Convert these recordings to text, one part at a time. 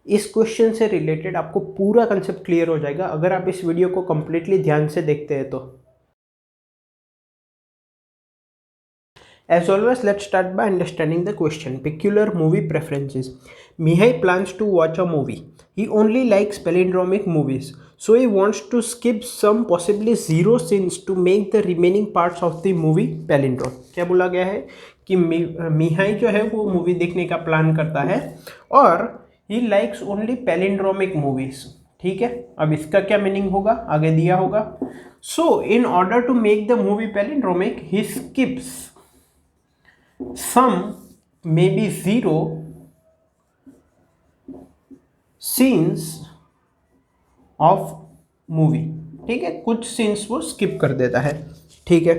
इस क्वेश्चन से रिलेटेड आपको पूरा कंसेप्ट क्लियर हो जाएगा अगर आप इस वीडियो को कंप्लीटली ध्यान से देखते हैं तो। As always, let's start by understanding the question. Peculiar movie preferences. Mihai plans to watch a movie. He only likes palindromic movies, so he wants to skip some possibly zero scenes to make the remaining parts of the movie palindrome. क्या बोला गया है कि Mihai जो है वो movie देखने का प्लान करता है और he likes only palindromic movies. ठीक है, अब इसका क्या मीनिंग होगा आगे दिया होगा. So in order to make the movie palindromic, he skips some maybe zero scenes of movie. ठीक है, कुछ सीन्स वो स्किप कर देता है. ठीक है,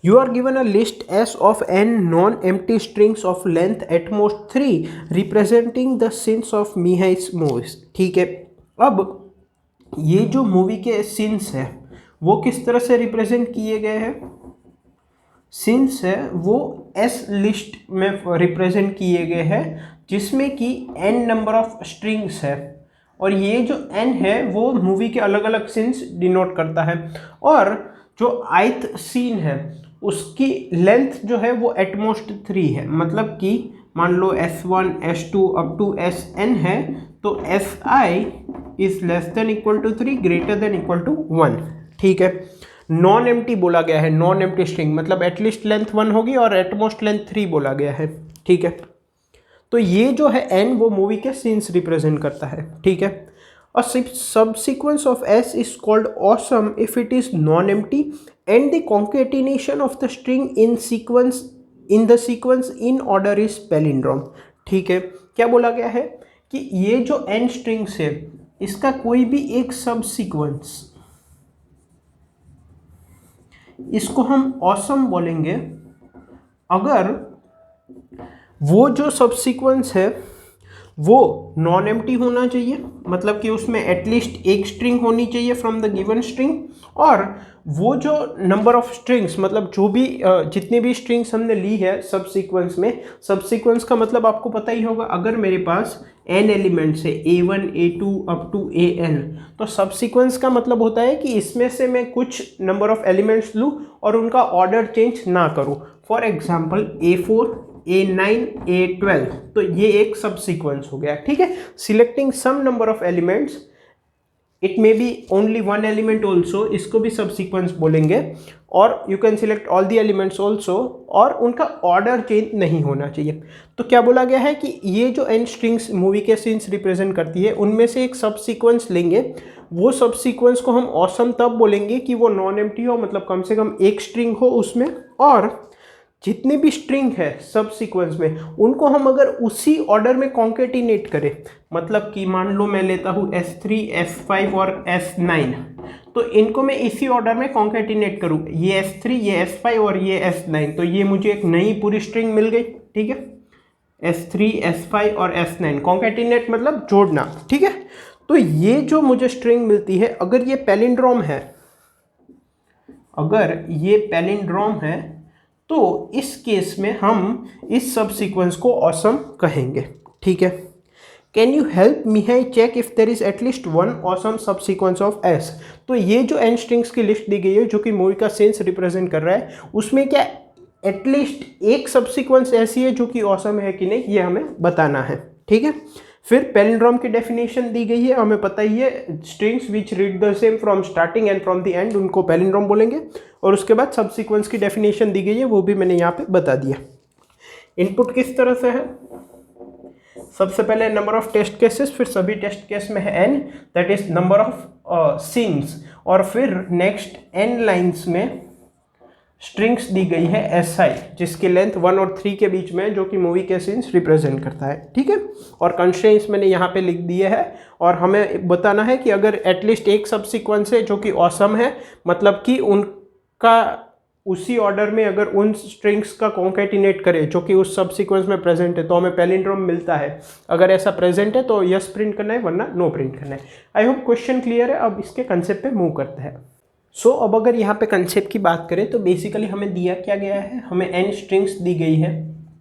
you are given a list S of n non-empty strings of length at most 3 representing the scenes of Mihai's movies. ठीक है, अब ये जो मूवी के सीन्स है वो किस तरह से रिप्रेजेंट किए गए हैं. सीन्स है वो एस लिस्ट में रिप्रेजेंट किए गए हैं जिसमें कि n नंबर ऑफ स्ट्रिंग्स है और ये जो n है वो मूवी के अलग अलग सीन्स डिनोट करता है और जो ith सीन है उसकी लेंथ जो है वो एटमोस्ट 3 है. मतलब कि मान लो S1 S2 up to Sn है तो Si is less than equal to 3 greater than equal to 1. ठीक है, नॉन एम्प्टी बोला गया है, नॉन एम्प्टी स्ट्रिंग मतलब एटलीस्ट लेंथ 1 होगी और एटमोस्ट लेंथ 3 बोला गया है. ठीक है, तो ये जो है n वो मूवी के सीन्स रिप्रेजेंट करता है. ठीक है, a subsequence of s is called awesome if it is non empty and the concatenation of the string in the sequence in order is palindrome. ठीक है, क्या बोला गया है कि ये जो n स्ट्रिंग्स है इसका कोई भी एक सब सीक्वेंस, इसको हम ऑसम बोलेंगे अगर वो जो सब सीक्वेंस है वो नॉन एम्प्टी होना चाहिए. मतलब कि उसमें एटलीस्ट एक स्ट्रिंग होनी चाहिए फ्रॉम द गिवन स्ट्रिंग और वो जो नंबर ऑफ स्ट्रिंग्स मतलब जो भी जितनी भी स्ट्रिंग्स हमने ली है सब सीक्वेंस में, सब सीक्वेंस का मतलब आपको पता ही होगा अगर मेरे पास n एलिमेंट्स है A1 A2 up to An तो सब सीक्वेंस का मतलब होता है कि इसमें से मैं कुछ नंबर ऑफ एलिमेंट्स लूँ और उनका ऑर्डर चेंज ना करूँ. For example A4 A9 A12 तो ये एक सब सीक्वेंस हो गया. ठीक है, selecting some number of elements, it may be only one element also, इसको भी सब सीक्वेंस बोलेंगे. और you can select all the elements also और उनका ऑर्डर चेंज नहीं होना चाहिए. तो क्या बोला गया है कि ये जो n स्ट्रिंग्स मूवी के सीन्स रिप्रेजेंट करती है उनमें से एक सब सीक्वेंस लेंगे. वो सब सीक्वेंस को हम ऑसम तब बोलेंगे कि वो नॉन एम्प्टी हो, मतलब कम से कम एक स्ट्रिंग हो उसमें और जितने भी स्ट्रिंग है सब सीक्वेंस में उनको हम अगर उसी ऑर्डर में कॉन्केटिनेट करें, मतलब कि मान लो मैं लेता हूँ S3 S5 और S9 तो इनको मैं इसी ऑर्डर में कॉन्केटिनेट करूँ, ये S3 ये S5 और ये S9 तो ये मुझे एक नई पूरी स्ट्रिंग मिल गई. ठीक है, S3 S5 और S9 कॉन्केटिनेट मतलब जोड़ना. ठीक है, तो ये जो मुझे स्ट्रिंग मिलती है अगर ये पैलिंड्रोम है, अगर ये पैलिंड्रोम है तो इस केस में हम इस सब सीक्वेंस को ऑसम कहेंगे. ठीक है, can you help Mihai check if there is at least one awesome subsequence of S. तो ये जो n स्ट्रिंग्स की लिस्ट दी गई है जो कि मूवी का सेंस रिप्रेजेंट कर रहा है उसमें क्या एटलीस्ट एक सब सीक्वेंस ऐसी है जो कि ऑसम है कि नहीं ये हमें बताना है. ठीक है, फिर पैलिंड्रोम की डेफिनेशन दी गई है, हमें पता ही है strings which read the same from starting and from the end उनको पैलिंड्रोम बोलेंगे. और उसके बाद सब सीक्वेंस की डेफिनेशन दी गई है वो भी मैंने यहाँ पे बता दिया. इनपुट किस तरह से है, सबसे पहले नंबर ऑफ टेस्ट केसेस, फिर सभी टेस्ट केस में है n that is number of scenes और फिर नेक्स्ट n लाइन्स में स्ट्रिंग्स दी गई है SI जिसकी लेंथ 1 और 3 के बीच में जो कि मूवी के सीन्स रिप्रेजेंट करता है. ठीक है, और कंस्ट्रेंट्स मैंने यहाँ पे लिख दिए हैं और हमें बताना है कि अगर एटलीस्ट एक सब सीक्वेंस है जो कि ऑसम है मतलब कि उनका उसी ऑर्डर में अगर उन स्ट्रिंग्स का कॉन्केटिनेट करें जो कि उस सब सीक्वेंस में प्रेजेंट है तो हमें पैलिंड्रोम मिलता है. अगर ऐसा प्रेजेंट है तो यस प्रिंट करना है वरना नो प्रिंट करना है. आई होप क्वेश्चन क्लियर है. अब इसके कंसेप्ट पे मूव करते हैं. सो अब अगर यहाँ पे कंसेप्ट की बात करें तो बेसिकली हमें दिया क्या गया है, हमें n स्ट्रिंग्स दी गई है.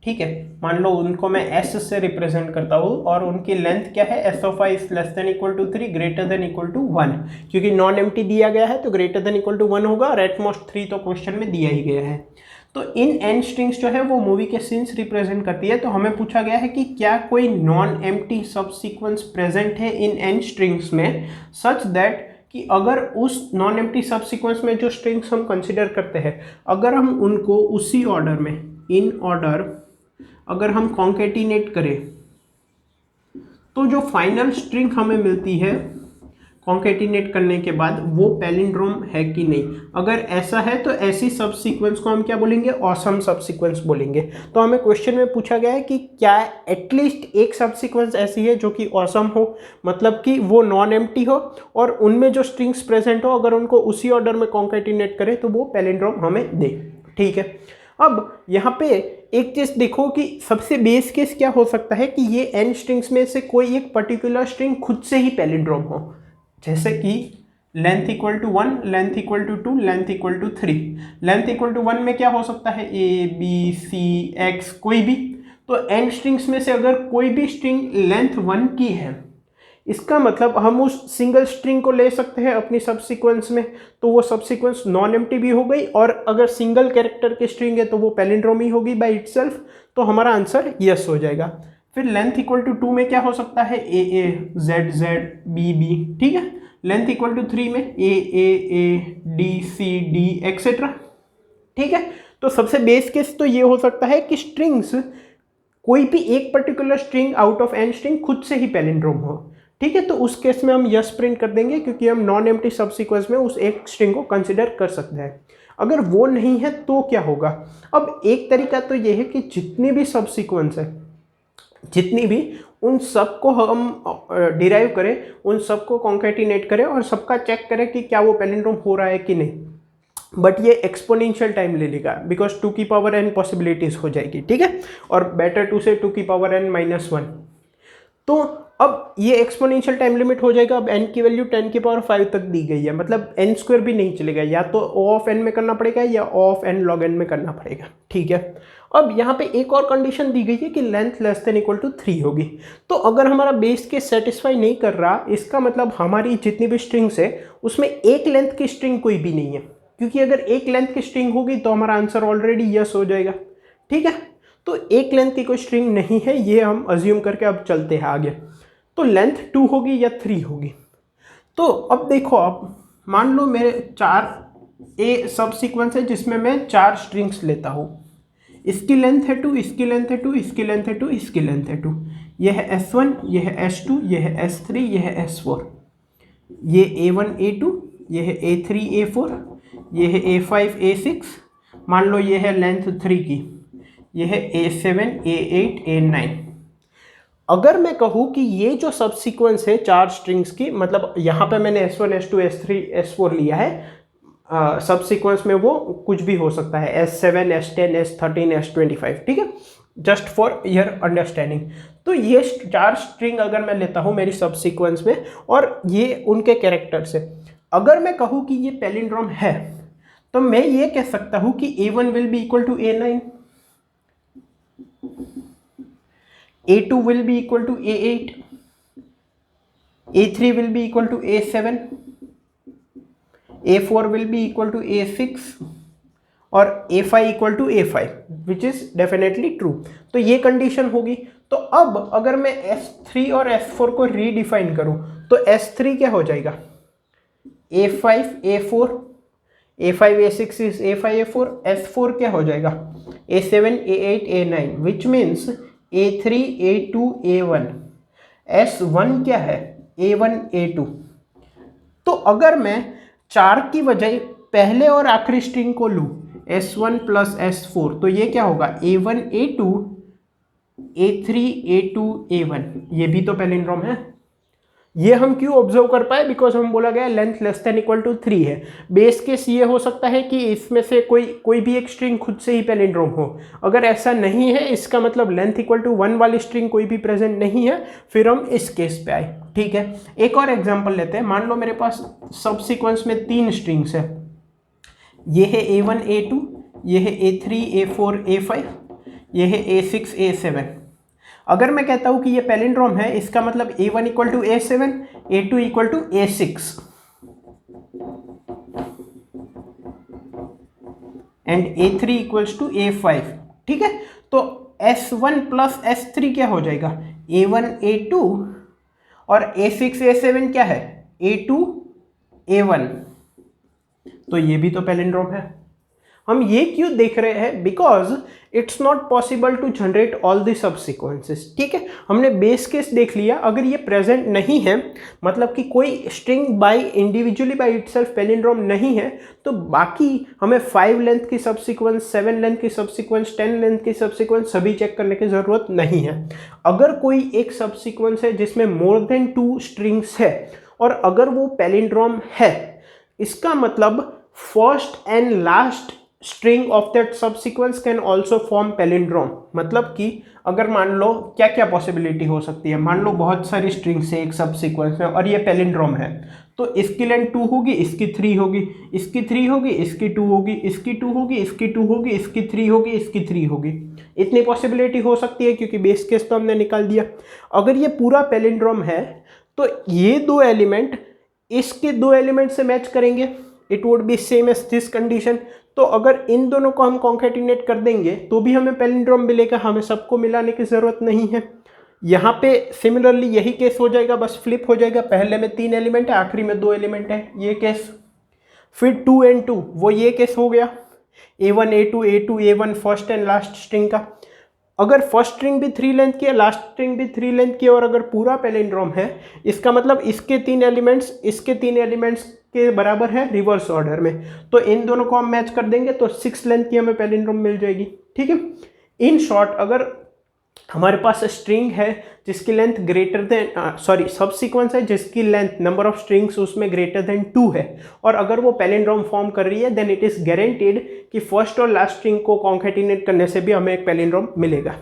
ठीक है, मान लो उनको मैं s से रिप्रेजेंट करता हूँ और उनकी लेंथ क्या है, s of i is less than equal to 3 greater than equal to 1, क्योंकि नॉन एम्प्टी दिया गया है तो ग्रेटर देन इक्वल टू 1 होगा और एट मोस्ट 3 तो क्वेश्चन में दिया ही गया है। तो इन n स्ट्रिंग्स जो है वो मूवी के सीन्स रिप्रेजेंट करती है। तो हमें पूछा गया है कि क्या कोई नॉन एम्प्टी सब सीक्वेंस प्रेजेंट है इन n स्ट्रिंग्स में सच दैट कि अगर उस नॉन एम्प्टी सब सीक्वेंस में जो स्ट्रिंग्स हम कंसिडर करते हैं अगर हम उनको उसी ऑर्डर में इन ऑर्डर अगर हम कॉन्केटिनेट करें तो जो फाइनल स्ट्रिंग हमें मिलती है कॉन्केटिनेट करने के बाद वो पैलिंड्रोम है कि नहीं। अगर ऐसा है तो ऐसी सब सीक्वेंस को हम क्या बोलेंगे, ऑसम सब सीक्वेंस बोलेंगे। तो हमें क्वेश्चन में पूछा गया है कि क्या एटलीस्ट एक सब सीक्वेंस ऐसी है जो कि ऑसम हो, मतलब कि वो नॉन एम्प्टी हो और उनमें जो स्ट्रिंग्स प्रेजेंट हो अगर उनको उसी ऑर्डर में कॉन्केटिनेट करें तो वो पैलिंड्रोम हमें दे। ठीक है, अब यहाँ पे एक चीज देखो कि सबसे बेस केस क्या हो सकता है कि ये n स्ट्रिंग्स में से कोई एक पर्टिकुलर स्ट्रिंग खुद से ही पैलिंड्रोम हो, जैसे कि length equal to 1, length equal to 2, length equal to 3। Length equal to 1 में क्या हो सकता है, a b c x कोई भी। तो n स्ट्रिंग्स में से अगर कोई भी स्ट्रिंग लेंथ 1 की है इसका मतलब हम उस सिंगल स्ट्रिंग को ले सकते हैं अपनी सब सीक्वेंस में, तो वो सब सीक्वेंस नॉन एम्प्टी भी हो गई और अगर सिंगल कैरेक्टर की स्ट्रिंग है तो वो पैलिंड्रोम ही होगी बाय इटसेल्फ। तो हमारा आंसर यस हो जाएगा। फिर लेंथ इक्वल टू 2 में क्या हो सकता है, A A Z Z B B. ठीक है, लेंथ इक्वल टू 3 में A D C D etcetera. ठीक है, तो सबसे बेस केस तो ये हो सकता है कि स्ट्रिंग्स कोई भी एक particular string out of n string खुद से ही पैलिंड्रोम हो। ठीक है, तो उस केस में हम यस प्रिंट कर देंगे क्योंकि हम नॉन एम्प्टी सब सीक्वेंस में उस एक स्ट्रिंग को कंसिडर कर सकते हैं। अगर वो नहीं है तो क्या होगा, अब एक तरीका तो ये है कि जितनी भी सब सीक्वेंस है जितनी भी उन सब को हम डिराइव करें, उन सब को कॉन्केटिनेट करें और सबका चेक करें कि क्या वो पैलिंड्रोम हो रहा है कि नहीं। बट ये एक्सपोनेंशियल टाइम ले लेगा बिकॉज 2 की पावर n पॉसिबिलिटीज हो जाएगी। ठीक है, और बेटर 2 से 2 की पावर n माइनस 1। तो अब ये एक्सपोनेंशियल टाइम लिमिट हो जाएगा। अब n की वैल्यू 10 की पावर 5 तक दी गई है, मतलब n स्क्वायर भी नहीं चलेगा, या तो O ऑफ n में करना पड़ेगा या O of n log n में करना पड़ेगा। ठीक है, अब यहाँ पे एक और कंडीशन दी गई है कि length less than equal to 3 होगी। तो अगर हमारा बेस केस सेटिस्फाई नहीं कर रहा, इसका मतलब हमारी जितनी भी स्ट्रिंग्स है उसमें एक लेंथ की स्ट्रिंग कोई भी नहीं है, क्योंकि अगर एक लेंथ की स्ट्रिंग होगी तो हमारा आंसर ऑलरेडी यस हो जाएगा। ठीक है, तो एक लेंथ की कोई स्ट्रिंग नहीं है ये हम अज्यूम करके अब चलते हैं आगे। तो लेंथ 2 होगी या 3 होगी। तो अब देखो, अब मान लो मेरे 4 ए सब सीक्वेंस है जिसमें मैं 4 स्ट्रिंग्स लेता हूँ। इसकी लेंथ है 2, इसकी लेंथ है 2, इसकी लेंथ है 2, इसकी लेंथ है 2। यह है S1, यह है S2, यह है S3, यह है S4। ये A1 A2, यह है A3 A4, यह है A5 A6। मान लो ये है लेंथ 3 की, यह है A7 A8 A9। अगर मैं कहूँ कि ये जो सब सीक्वेंस है 4 स्ट्रिंग्स की, मतलब यहाँ पे मैंने S1 S2 S3 S4 लिया है, सब सीक्वेंस में वो कुछ भी हो सकता है, S7 S10 S13 S25। ठीक है, जस्ट फॉर योर अंडरस्टैंडिंग। तो ये 4 स्ट्रिंग अगर मैं लेता हूँ मेरी सब सीक्वेंस में और ये उनके कैरेक्टर से, अगर मैं कहूँ कि ये पैलिंड्रोम है तो मैं ये कह सकता हूँ कि A1 will be equal to A9, A2 will be equal to A8, A3 will be equal to A7, A4 will be equal to A6 और A5 equal to A5 which is definitely true। तो ये condition होगी। तो अब अगर मैं S3 और S4 को रीडिफाइन करूं तो S3 क्या हो जाएगा, A5 A4, A5 A6 is A5 A4, S4 क्या हो जाएगा, A7 A8 A9 which means A3 A2 A1, S1 क्या है, A1 A2। तो अगर मैं 4 की बजाय पहले और आखिरी स्ट्रिंग को लूँ S1 प्लस S4 तो ये क्या होगा, A1 A2 A3 A2 A1। ये भी तो पैलिंड्रोम है। ये हम क्यों ऑब्जर्व कर पाए, बिकॉज हम बोला गया length less than equal to 3 है। बेस केस ये हो सकता है कि इसमें से कोई भी एक स्ट्रिंग खुद से ही पैलिंड्रोम हो। अगर ऐसा नहीं है इसका मतलब लेंथ इक्वल टू 1 वाली स्ट्रिंग कोई भी प्रेजेंट नहीं है, फिर हम इस केस पे आए। ठीक है, एक और एग्जांपल लेते हैं। मान लो मेरे पास सब सीक्वेंस में 3 स्ट्रिंग्स है, ये है A1 A2, ये है A3 A4 A5, ये है A6 A7। अगर मैं कहता हूँ कि ये पैलिंड्रोम है, इसका मतलब A1 equal to A7, A2 equal to A6 and A3 equals to A5। ठीक है, तो S1 प्लस S3 क्या हो जाएगा, A1 A2 और A6 A7 क्या है, A2 A1। तो ये भी तो पैलिंड्रोम है। हम ये क्यों देख रहे हैं, because it's not possible to generate all the subsequences. ठीक है, हमने बेस केस देख लिया, अगर ये प्रेजेंट नहीं है, मतलब कि कोई string by individually by itself palindrome नहीं है, तो बाकी हमें 5 लेंथ की सब सीक्वेंस, 7 लेंथ की सब सीक्वेंस, 10 लेंथ की सब सीक्वेंस सभी चेक करने की जरूरत नहीं है। अगर कोई एक सब सीक्वेंस है जिसमें मोर देन 2 स्ट्रिंग्स है और अगर वो पैलिंड्रोम है, इसका मतलब first and last string of that subsequence can also form palindrome. मतलब कि अगर मान लो क्या क्या पॉसिबिलिटी हो सकती है, मान लो बहुत सारी स्ट्रिंग्स है एक सब सीक्वेंस में और ये पैलिंड्रोम है, तो इसकी लेंथ 2 होगी, इसकी 3 होगी, इसकी 3 होगी, इसकी 2 होगी, इसकी 2 होगी, इसकी 2 होगी, इसकी 3 होगी, इसकी 3 होगी। इतनी पॉसिबिलिटी हो सकती है क्योंकि बेस केस तो हमने निकाल दिया। अगर ये पूरा पैलिंड्रोम है तो ये 2 एलिमेंट इसके 2 एलिमेंट से मैच करेंगे, it would be same as this condition. तो अगर इन दोनों को हम कॉन्केटिनेट कर देंगे तो भी हमें पैलिंड्रोम मिलेगा, हमें सबको मिलाने की ज़रूरत नहीं है। यहाँ पे सिमिलरली यही केस हो जाएगा, बस फ्लिप हो जाएगा, पहले में 3 एलिमेंट है, आखिरी में 2 एलिमेंट है, ये केस। फिर 2 and 2 वो ये केस हो गया, A1 A2 A2 A1 first and last string का। अगर फर्स्ट स्ट्रिंग भी 3 लेंथ की है, लास्ट स्ट्रिंग भी 3 लेंथ की है और अगर पूरा पैलिंड्रोम है, इसका मतलब इसके 3 एलिमेंट्स इसके 3 एलिमेंट्स के बराबर है रिवर्स ऑर्डर में, तो इन दोनों को हम मैच कर देंगे तो 6 लेंथ की हमें पैलिंड्रोम मिल जाएगी। ठीक है, इन शॉर्ट अगर हमारे पास स्ट्रिंग है जिसकी लेंथ ग्रेटर देन सब सीक्वेंस है जिसकी लेंथ नंबर ऑफ स्ट्रिंग्स उसमें ग्रेटर देन 2 है और अगर वो पैलिंड्रोम फॉर्म कर रही है, देन इट इज़ गारंटीड कि फर्स्ट और लास्ट स्ट्रिंग को कॉन्केटिनेट करने से भी हमें एक पैलिंड्रोम मिलेगा।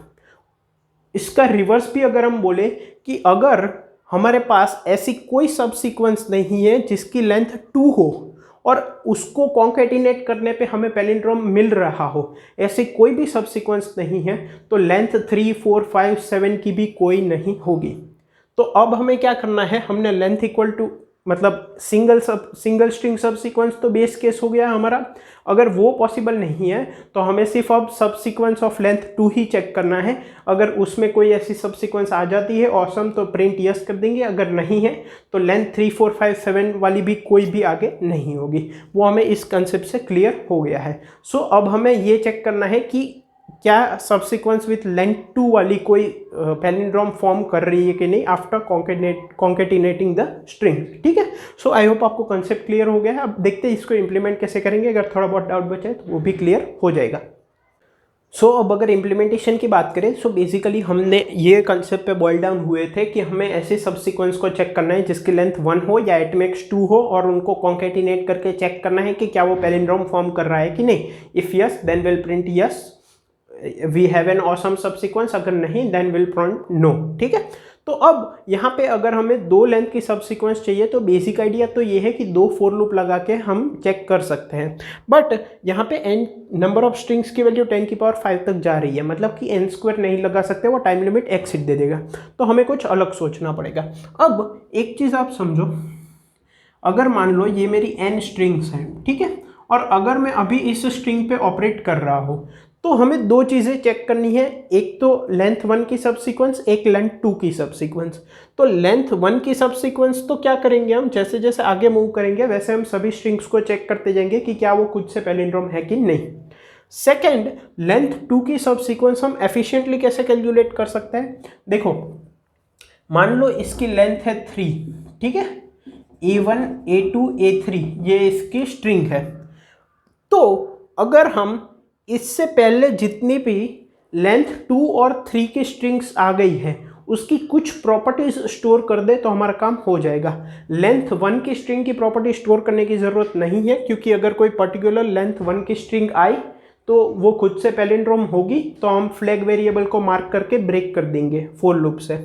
इसका रिवर्स भी अगर हम बोले कि अगर हमारे पास ऐसी कोई सब सीक्वेंस नहीं है जिसकी लेंथ 2 हो और उसको कॉन्केटिनेट करने पे हमें पैलिंड्रोम मिल रहा हो, ऐसे कोई भी सब सीक्वेंस नहीं है, तो लेंथ 3, 4, 5, 7 की भी कोई नहीं होगी। तो अब हमें क्या करना है, हमने लेंथ इक्वल टू मतलब सिंगल स्ट्रिंग सब सीक्वेंस तो बेस केस हो गया हमारा। अगर वो पॉसिबल नहीं है तो हमें सिर्फ अब सब सीक्वेंस ऑफ लेंथ 2 ही चेक करना है। अगर उसमें कोई ऐसी सब सीक्वेंस आ जाती है ऑसम, तो प्रिंट यस कर देंगे, अगर नहीं है तो लेंथ 3, 4, 5, 7 वाली भी कोई भी आगे नहीं होगी। वो हमें इस कंसेप्ट से क्लियर हो गया है। सो अब हमें ये चेक करना है कि क्या सब सीक्वेंस विथ लेंथ 2 वाली कोई पैलिंड्रोम फॉर्म कर रही है कि नहीं आफ्टर कॉन्केटिनेटिंग द स्ट्रिंग। ठीक है, सो आई होप आपको कंसेप्ट क्लियर हो गया है। अब देखते हैं इसको इंप्लीमेंट कैसे करेंगे, अगर थोड़ा बहुत डाउट बचा है तो वो भी क्लियर हो जाएगा। सो अब अगर इम्प्लीमेंटेशन की बात करें, सो बेसिकली हमने ये कंसेप्ट पे बॉयल डाउन हुए थे कि हमें ऐसे सब सीक्वेंस को चेक करना है जिसकी लेंथ 1 हो या एट मैक्स 2 हो और उनको कॉन्केटिनेट करके चेक करना है कि क्या वो पैलिंड्रोम फॉर्म कर रहा है कि नहीं। If yes then will print yes, we have an awesome subsequence, अगर नहीं देन विल प्रिंट नो। ठीक है, तो अब यहाँ पे अगर हमें 2 लेंथ की सब सीक्वेंस चाहिए तो बेसिक आइडिया तो ये है कि 2 फोर लूप लगा के हम चेक कर सकते हैं। बट यहाँ पे n नंबर ऑफ स्ट्रिंग्स की वैल्यू 10 की पावर 5 तक जा रही है, मतलब कि n² नहीं लगा सकते, वो टाइम लिमिट एक्सीड दे देगा, तो हमें कुछ अलग सोचना पड़ेगा। अब एक चीज़ आप समझो, अगर मान लो ये मेरी n स्ट्रिंग्स हैं, ठीक है, और अगर मैं अभी इस स्ट्रिंग पे ऑपरेट कर रहा हूँ तो हमें 2 चीज़ें चेक करनी है, एक तो लेंथ 1 की सब सीक्वेंस, एक लेंथ 2 की सब सीक्वेंस। तो लेंथ 1 की सब सीक्वेंस तो क्या करेंगे हम, जैसे जैसे आगे मूव करेंगे वैसे हम सभी स्ट्रिंग्स को चेक करते जाएंगे कि क्या वो खुद से पैलिंड्रोम है कि नहीं। सेकेंड, लेंथ 2 की सब सीक्वेंस हम एफिशिएंटली कैसे कैलकुलेट कर सकते हैं। देखो मान लो इसकी लेंथ है 3, ठीक है, A1 A2 A3 ये इसकी स्ट्रिंग है। तो अगर हम इससे पहले जितनी भी लेंथ 2 और 3 की स्ट्रिंग्स आ गई है उसकी कुछ प्रॉपर्टीज स्टोर कर दे तो हमारा काम हो जाएगा। लेंथ 1 की स्ट्रिंग की प्रॉपर्टी स्टोर करने की ज़रूरत नहीं है, क्योंकि अगर कोई पर्टिकुलर लेंथ 1 की स्ट्रिंग आई तो वो खुद से पैलिंड्रोम होगी, तो हम फ्लैग वेरिएबल को मार्क करके ब्रेक कर देंगे फॉर लूप से।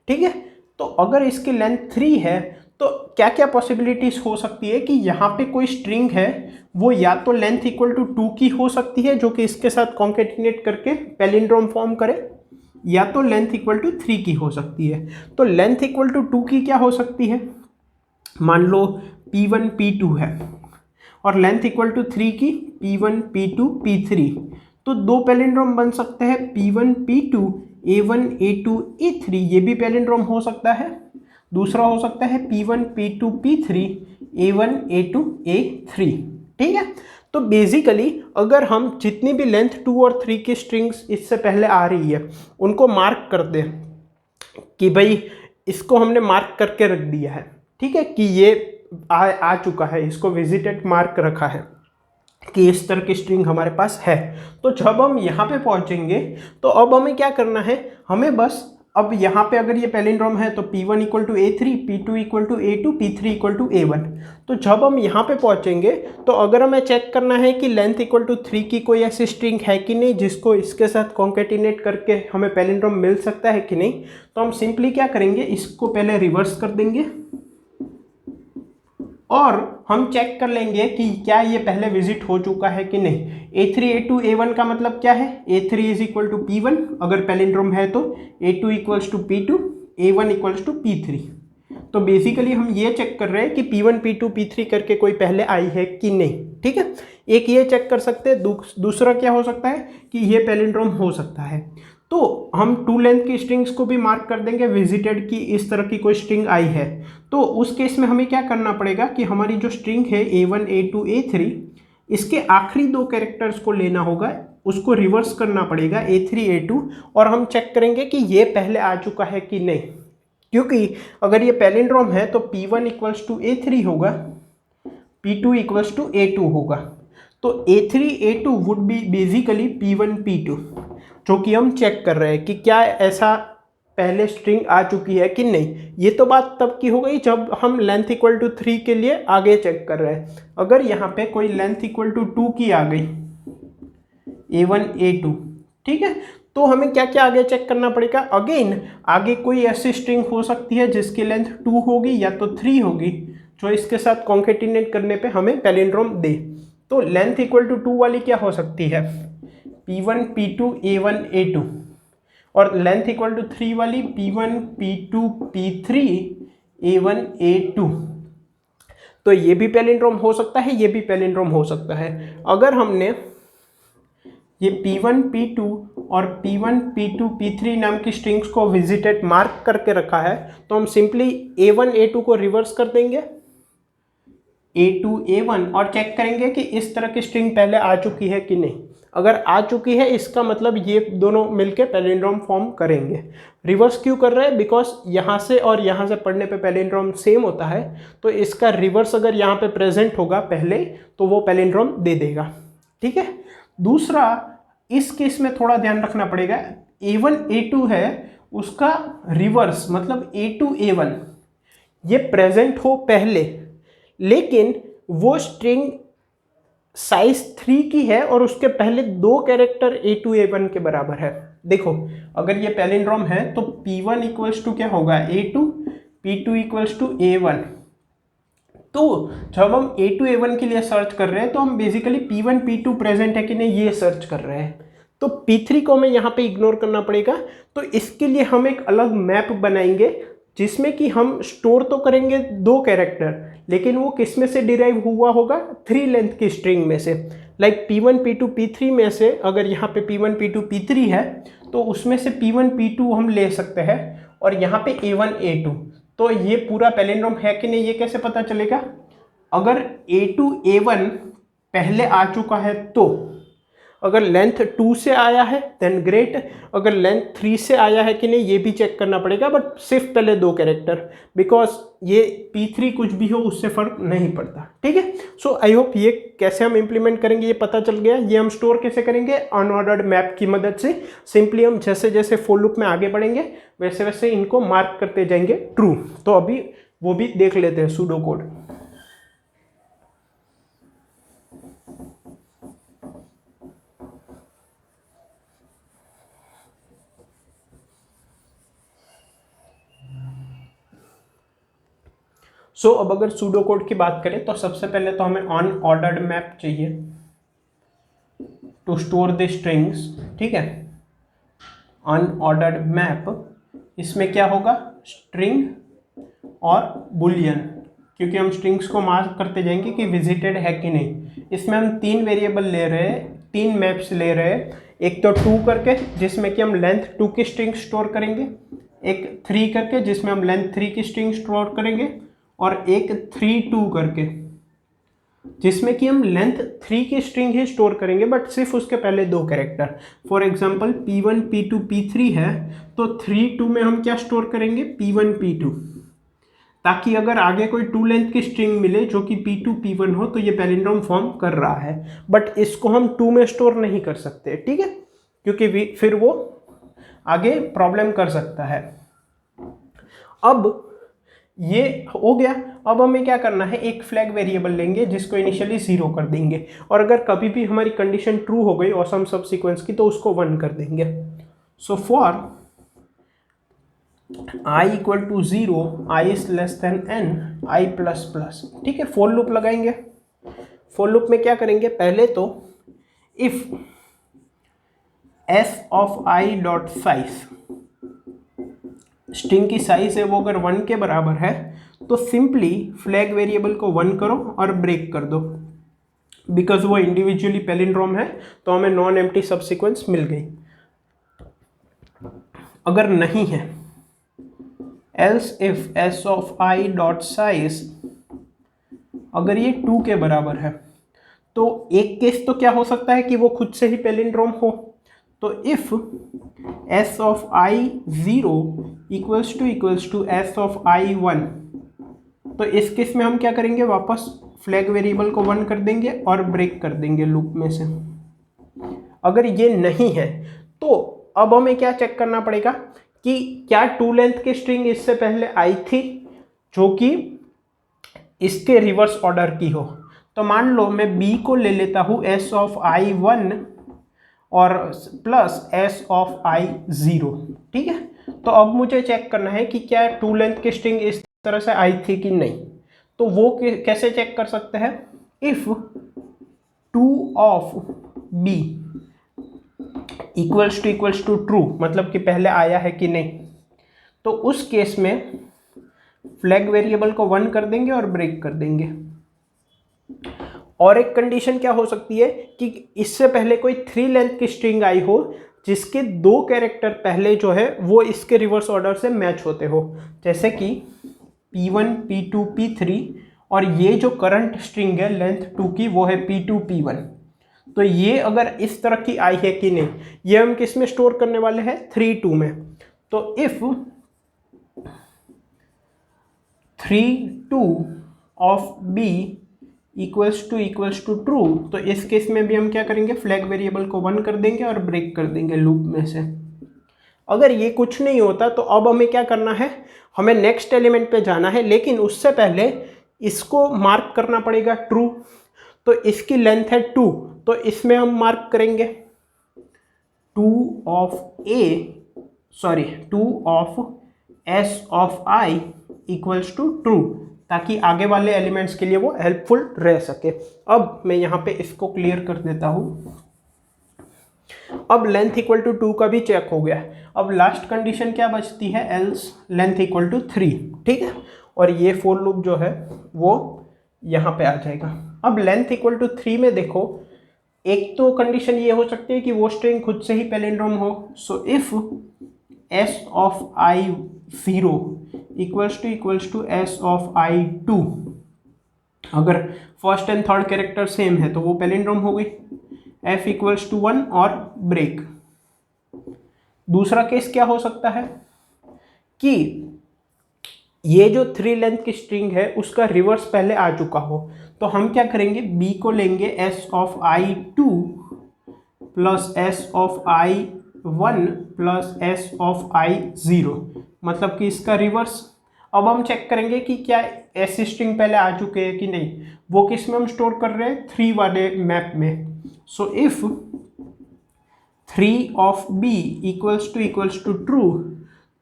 ठीक है, तो अगर इसकी लेंथ 3 है तो क्या क्या पॉसिबिलिटीज हो सकती है कि यहाँ पे कोई स्ट्रिंग है वो या तो लेंथ इक्वल टू 2 की हो सकती है जो कि इसके साथ कॉन्केटिनेट करके पैलिंड्रोम फॉर्म करे, या तो लेंथ इक्वल टू 3 की हो सकती है। तो लेंथ इक्वल टू 2 की क्या हो सकती है, मान लो P1 P2 है, और लेंथ इक्वल टू 3 की P1 P2 P3। तो दो पैलिंड्रोम बन सकते हैं P1 P2 A1 A2 A3, ये भी पैलिंड्रोम हो सकता है। दूसरा हो सकता है P1 P2 P3 A1 A2 A3। ठीक है, तो बेसिकली अगर हम जितनी भी लेंथ 2 और 3 की स्ट्रिंग्स इससे पहले आ रही है उनको मार्क कर दें कि भाई इसको हमने मार्क करके रख दिया है, ठीक है, कि ये आ चुका है, इसको विजिटेड मार्क रखा है कि इस तरह की स्ट्रिंग हमारे पास है। तो जब हम यहाँ पे पहुँचेंगे तो अब हमें क्या करना है, हमें बस अब यहाँ पे अगर ये पैलिंड्रोम है तो P1 equal to A3, P2 equal to A2, P3 equal to A1। तो जब हम यहाँ पे पहुँचेंगे तो अगर हमें चेक करना है कि लेंथ इक्वल टू 3 की कोई ऐसी स्ट्रिंग है कि नहीं जिसको इसके साथ कॉन्केटिनेट करके हमें पैलिंड्रोम मिल सकता है कि नहीं, तो हम सिंपली क्या करेंगे, इसको पहले रिवर्स कर देंगे और हम चेक कर लेंगे कि क्या ये पहले विजिट हो चुका है कि नहीं। A3 A2 A1 का मतलब क्या है, A3 is equal to P1 अगर पैलिंड्रोम है तो, A2 equals to P2, A1 equals to P3। तो बेसिकली हम ये चेक कर रहे हैं कि P1 P2 P3 करके कोई पहले आई है कि नहीं। ठीक है, एक ये चेक कर सकते हैं। दूसरा क्या हो सकता है कि ये पैलिंड्रोम हो सकता है। तो हम 2 लेंथ की स्ट्रिंग्स को भी मार्क कर देंगे विजिटेड की इस तरह की कोई स्ट्रिंग आई है। तो उस केस में हमें क्या करना पड़ेगा कि हमारी जो स्ट्रिंग है A1 A2 A3, इसके आखिरी 2 कैरेक्टर्स को लेना होगा, उसको रिवर्स करना पड़ेगा A3 A2, और हम चेक करेंगे कि ये पहले आ चुका है कि नहीं। क्योंकि अगर ये पैलिंड्रोम है तो P1 इक्वल्स टू A3 होगा, P2 इक्वल्स टू A2 होगा। तो A3 A2 would be basically P1 P2, जो कि हम चेक कर रहे हैं कि क्या ऐसा पहले स्ट्रिंग आ चुकी है कि नहीं। ये तो बात तब की हो गई जब हम लेंथ इक्वल टू 3 के लिए आगे चेक कर रहे हैं। अगर यहाँ पे कोई लेंथ इक्वल टू 2 की आ गई A1 A2, ठीक है, तो हमें क्या क्या आगे चेक करना पड़ेगा। अगेन आगे कोई ऐसी स्ट्रिंग हो सकती है जिसकी लेंथ 2 होगी या तो 3 होगी, जो इसके साथ कॉन्केटिनेट करने पे हमें पैलिंड्रोम दे। तो लेंथ इक्वल टू 2 वाली क्या हो सकती है, P1 P2 A1 A2, और लेंथ इक्वल टू 3 वाली P1 P2 P3 A1 A2। तो ये भी पैलिंड्रोम हो सकता है, ये भी पैलिंड्रोम हो सकता है। अगर हमने ये P1 P2 और P1 P2 P3 नाम की स्ट्रिंग्स को विजिटेड मार्क करके रखा है, तो हम सिंपली A1 A2 को रिवर्स कर देंगे A2 A1 और चेक करेंगे कि इस तरह की स्ट्रिंग पहले आ चुकी है कि नहीं। अगर आ चुकी है इसका मतलब ये दोनों मिलके पैलिंड्रोम फॉर्म करेंगे। रिवर्स क्यों कर रहे हैं, बिकॉज यहाँ से और यहाँ से पढ़ने पे पैलिंड्रोम सेम होता है, तो इसका रिवर्स अगर यहाँ पे प्रेजेंट होगा पहले तो वो पैलिंड्रोम दे देगा। ठीक है, दूसरा इस केस में थोड़ा ध्यान रखना पड़ेगा, A1 A2 है उसका रिवर्स मतलब A2 A1 ये प्रेजेंट हो पहले, लेकिन वो स्ट्रिंग साइज 3 की है और उसके पहले 2 कैरेक्टर A2 A1 के बराबर है। देखो अगर ये पैलिंड्रोम है तो P1 इक्वल्स टू क्या होगा A2, P2 equals to A1। तो जब हम A2 A1 के लिए सर्च कर रहे हैं तो हम बेसिकली P1 P2 प्रेजेंट है कि नहीं ये सर्च कर रहे हैं। तो P3 को हमें यहाँ पे इग्नोर करना पड़ेगा। तो इसके लिए हम एक अलग मैप बनाएंगे जिसमें कि हम स्टोर तो करेंगे 2 कैरेक्टर, लेकिन वो किस में से डिराइव हुआ होगा, 3 लेंथ की स्ट्रिंग में से। लाइक P1 P2 P3 में से अगर यहाँ पे P1 P2 P3 है तो उसमें से P1 P2 हम ले सकते हैं और यहाँ पे A1 A2। तो ये पूरा पैलिंड्रोम है कि नहीं ये कैसे पता चलेगा, अगर A2 A1 पहले आ चुका है तो, अगर लेंथ 2 से आया है देन ग्रेट, अगर लेंथ 3 से आया है कि नहीं ये भी चेक करना पड़ेगा, बट सिर्फ पहले 2 कैरेक्टर, बिकॉज ये P3 कुछ भी हो उससे फर्क नहीं पड़ता। ठीक है, सो आई होप ये कैसे हम इंप्लीमेंट करेंगे ये पता चल गया। ये हम स्टोर कैसे करेंगे, अनऑर्डर्ड मैप की मदद से। सिंपली हम जैसे जैसे फॉर लूप में आगे बढ़ेंगे वैसे वैसे इनको मार्क करते जाएंगे ट्रू। तो अभी वो भी देख लेते हैं सूडो कोड। सो अब अगर सूडो कोड की बात करें तो सबसे पहले तो हमें अनऑर्डर्ड मैप चाहिए टू स्टोर द स्ट्रिंग्स, ठीक है। अनऑर्डर्ड मैप, इसमें क्या होगा, स्ट्रिंग और बुलियन, क्योंकि हम स्ट्रिंग्स को मार्क करते जाएंगे कि विजिटेड है कि नहीं। इसमें हम 3 वेरिएबल ले रहे हैं, 3 मैप्स ले रहे हैं। एक तो 2 करके जिसमें कि हम लेंथ 2 की स्ट्रिंग स्टोर करेंगे, एक 3 करके जिसमें हम लेंथ 3 की स्ट्रिंग स्टोर करेंगे, और एक 3-2 करके जिसमें कि हम लेंथ 3 की स्ट्रिंग ही स्टोर करेंगे, बट सिर्फ उसके पहले 2 character. For example P1 P2 P3 है, तो 3-2 में हम क्या स्टोर करेंगे, P1 P2, ताकि अगर आगे कोई 2 लेंथ की स्ट्रिंग मिले जो कि P2 P1 हो तो ये पैलिंड्रोम फॉर्म कर रहा है। बट इसको हम 2 में स्टोर नहीं कर सकते, ठीक है, क्योंकि फिर वो आगे प्रॉब्लम कर सकता है। अब ये हो गया। अब हमें क्या करना है, एक फ्लैग वेरिएबल लेंगे जिसको इनिशियली 0 कर देंगे, और अगर कभी भी हमारी कंडीशन ट्रू हो गई ऑसम सबसीक्वेंस की तो उसको 1 कर देंगे। So for i equal to 0, i is less than n, i plus plus, ठीक है। फॉर लूप लगाएंगे। फॉर लूप में क्या करेंगे, पहले तो if s of i dot size, string की साइज है वो अगर 1 के बराबर है तो सिंपली फ्लैग वेरिएबल को 1 करो और ब्रेक कर दो, बिकॉज वो इंडिविजुअली पैलिंड्रोम है तो हमें नॉन एम्प्टी सबसीक्वेंस मिल गई। अगर नहीं है, else if s of i dot size अगर ये 2 के बराबर है, तो एक केस तो क्या हो सकता है कि वो खुद से ही पैलिंड्रोम हो। तो if s of i 0 equals to s of i 1, तो इस केस में हम क्या करेंगे, वापस फ्लैग वेरिएबल को 1 कर देंगे और ब्रेक कर देंगे लूप में से। अगर ये नहीं है तो अब हमें क्या चेक करना पड़ेगा कि क्या 2 लेंथ की स्ट्रिंग इससे पहले आई थी जो कि इसके रिवर्स ऑर्डर की हो। तो मान लो मैं b को ले लेता हूँ s ऑफ i 1 और प्लस s ऑफ i 0, ठीक है। तो अब मुझे चेक करना है कि क्या 2 लेंथ की स्ट्रिंग इस तरह से आई थी कि नहीं। तो वो कैसे चेक कर सकते हैं, if 2 of b equals to true, मतलब कि पहले आया है कि नहीं, तो उस केस में फ्लैग वेरिएबल को 1 कर देंगे और ब्रेक कर देंगे। और एक कंडीशन क्या हो सकती है कि इससे पहले कोई 3 लेंथ की स्ट्रिंग आई हो जिसके 2 कैरेक्टर पहले जो है वो इसके रिवर्स ऑर्डर से मैच होते हो, जैसे कि P1 P2 P3, और ये जो करंट स्ट्रिंग है लेंथ 2 की वो है P2 P1। तो ये अगर इस तरह की आई है कि नहीं, ये हम किस में स्टोर करने वाले हैं, 3-2 में। तो if 3-2 of b equals to true, तो इस केस में भी हम क्या करेंगे, फ्लैग वेरिएबल को 1 कर देंगे और ब्रेक कर देंगे लूप में से। अगर ये कुछ नहीं होता तो अब हमें क्या करना है, हमें नेक्स्ट एलिमेंट पे जाना है, लेकिन उससे पहले इसको मार्क करना पड़ेगा ट्रू। तो इसकी लेंथ है 2, तो इसमें हम मार्क करेंगे 2 of s of i equals to true, ताकि आगे वाले एलिमेंट्स के लिए वो हेल्पफुल रह सके। अब मैं यहाँ पे इसको क्लियर कर देता हूँ। अब लेंथ इक्वल टू 2 का भी चेक हो गया। अब लास्ट कंडीशन क्या बचती है, एल्स लेंथ इक्वल टू 3, ठीक है। और ये फॉर लूप जो है वो यहाँ पे आ जाएगा। अब लेंथ इक्वल टू 3 में देखो, एक तो कंडीशन ये हो सकती है कि वो स्ट्रिंग खुद से ही पैलिंड्रोम हो। So if s of i 0 equals to s of i 2, अगर first and third character same है तो वो पैलिंड्रोम हो गई, f इक्वल्स टू 1 और ब्रेक। दूसरा केस क्या हो सकता है कि ये जो 3 लेंथ की स्ट्रिंग है उसका रिवर्स पहले आ चुका हो, तो हम क्या करेंगे, b को लेंगे s of i 2 plus s of i 1 plus s of i 0, मतलब कि इसका रिवर्स। अब हम चेक करेंगे कि क्या ऐसी स्ट्रिंग पहले आ चुके हैं कि नहीं। वो किस में हम स्टोर कर रहे हैं, 3 वाले मैप में। So if 3 of b equals to true,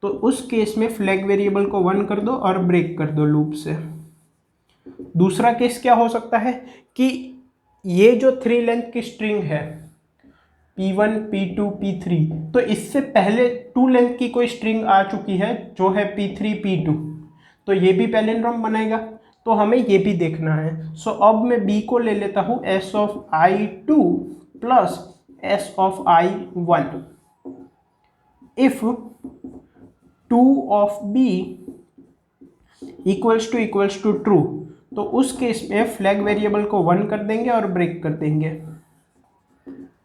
तो उस केस में फ्लैग वेरिएबल को 1 कर दो और ब्रेक कर दो लूप से। दूसरा केस क्या हो सकता है कि ये जो 3 लेंथ की स्ट्रिंग है P1, P2, P3, तो इससे पहले 2 लेंथ की कोई स्ट्रिंग आ चुकी है जो है P3, P2, तो ये भी पैलिंड्रोम बनाएगा, तो हमें ये भी देखना है। सो अब मैं B को ले लेता हूँ S of I2 plus S of I1 if 2 of B equals to true, तो उस केस में फ्लैग वेरिएबल को 1 कर देंगे और ब्रेक कर देंगे।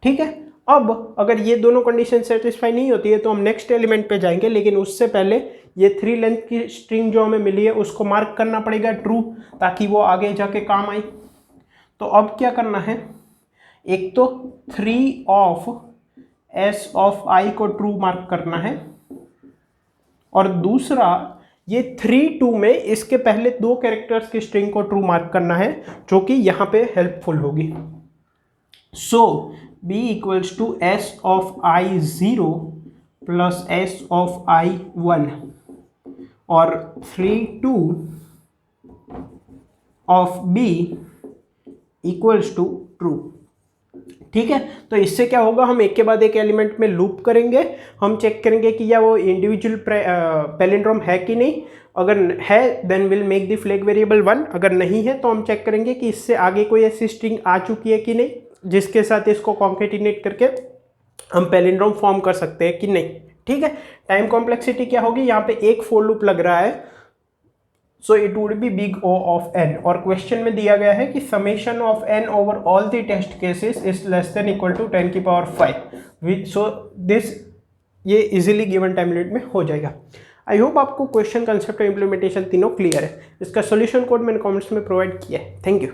ठीक है, अब अगर ये दोनों कंडीशन सेटिस्फाई नहीं होती है तो हम नेक्स्ट एलिमेंट पे जाएंगे, लेकिन उससे पहले ये 3 लेंथ की स्ट्रिंग जो हमें मिली है उसको मार्क करना पड़ेगा ट्रू, ताकि वो आगे जाके काम आए। तो अब क्या करना है, एक तो 3 ऑफ S ऑफ I को ट्रू मार्क करना है, और दूसरा ये 3, 2 में इसके पहले 2 कैरेक्टर्स की स्ट्रिंग को ट्रू मार्क करना है, जो कि यहाँ पे हेल्पफुल होगी। So B equals to S of I0 plus S of I1 और 3, 2 of B equals to true. ठीक है, तो इससे क्या होगा, हम एक के बाद एक एलिमेंट में लूप करेंगे, हम चेक करेंगे कि या वो इंडिविजुअल पैलिंड्रोम है कि नहीं। अगर है then will make the flag variable 1, अगर नहीं है तो हम चेक करेंगे कि इससे आगे कोई ऐसी स्ट्रिंग आ चुकी है कि नहीं जिसके साथ इसको कॉन्केटिनेट करके हम पैलिंड्रोम फॉर्म कर सकते हैं कि नहीं। ठीक है, टाइम कॉम्प्लेक्सिटी क्या होगी, यहाँ पे एक फॉर लूप लग रहा है, so it would be big O of n, और क्वेश्चन में दिया गया है कि summation of n over all the test cases is less than equal to 10 की पावर 5, सो दिस ये इजीली गिवन टाइम लिमिट में हो जाएगा। आई होप आपको क्वेश्चन, कंसेप्ट और इम्प्लीमेंटेशन तीनों क्लियर है। इसका सोल्यूशन कोड मैंने कमेंट्स में प्रोवाइड किया है। Thank you.